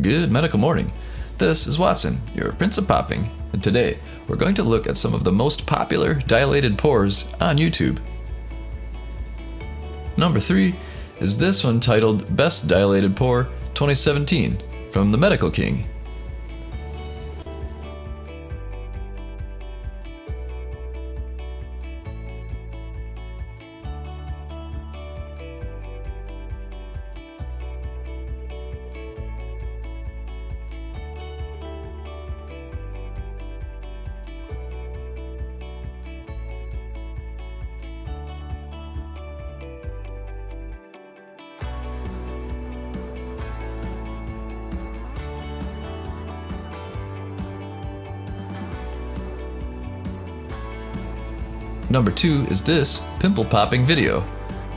Good medical morning. This is Watson, your Prince of Popping, and today we're going to look at some of the most popular dilated pores on YouTube. Number 3 is this one titled Best Dilated Pore 2017 from the Medical King. Number 2 is this pimple popping video.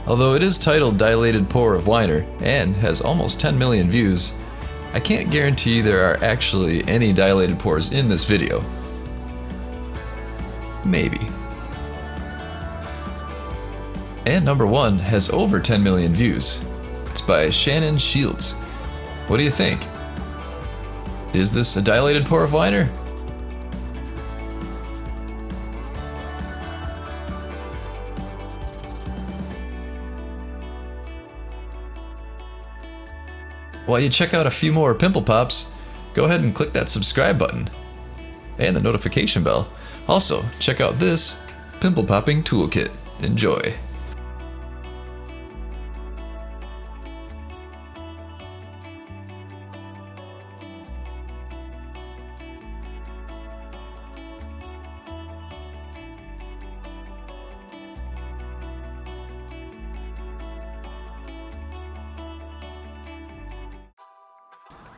Although it is titled Dilated Pore of Weiner and has almost 10 million views, I can't guarantee there are actually any dilated pores in this video. Maybe. And number 1 has over 10 million views. It's by Shannon Shields. What do you think? Is this a dilated pore of Weiner? While you check out a few more pimple pops, go ahead and click that subscribe button and the notification bell. Also, check out this pimple popping toolkit. Enjoy.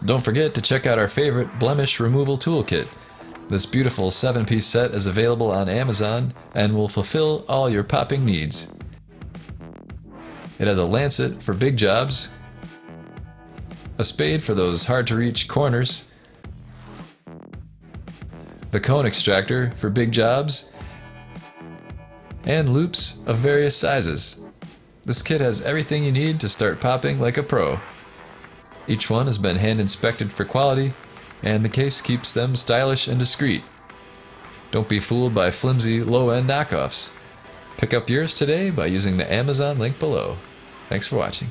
Don't forget to check out our favorite blemish removal toolkit. This beautiful 7-piece set is available on Amazon and will fulfill all your popping needs. It has a lancet for big jobs, a spade for those hard-to-reach corners, the cone extractor for big jobs, and loops of various sizes. This kit has everything you need to start popping like a pro. Each one has been hand inspected for quality, and the case keeps them stylish and discreet. Don't be fooled by flimsy, low-end knockoffs. Pick up yours today by using the Amazon link below. Thanks for watching.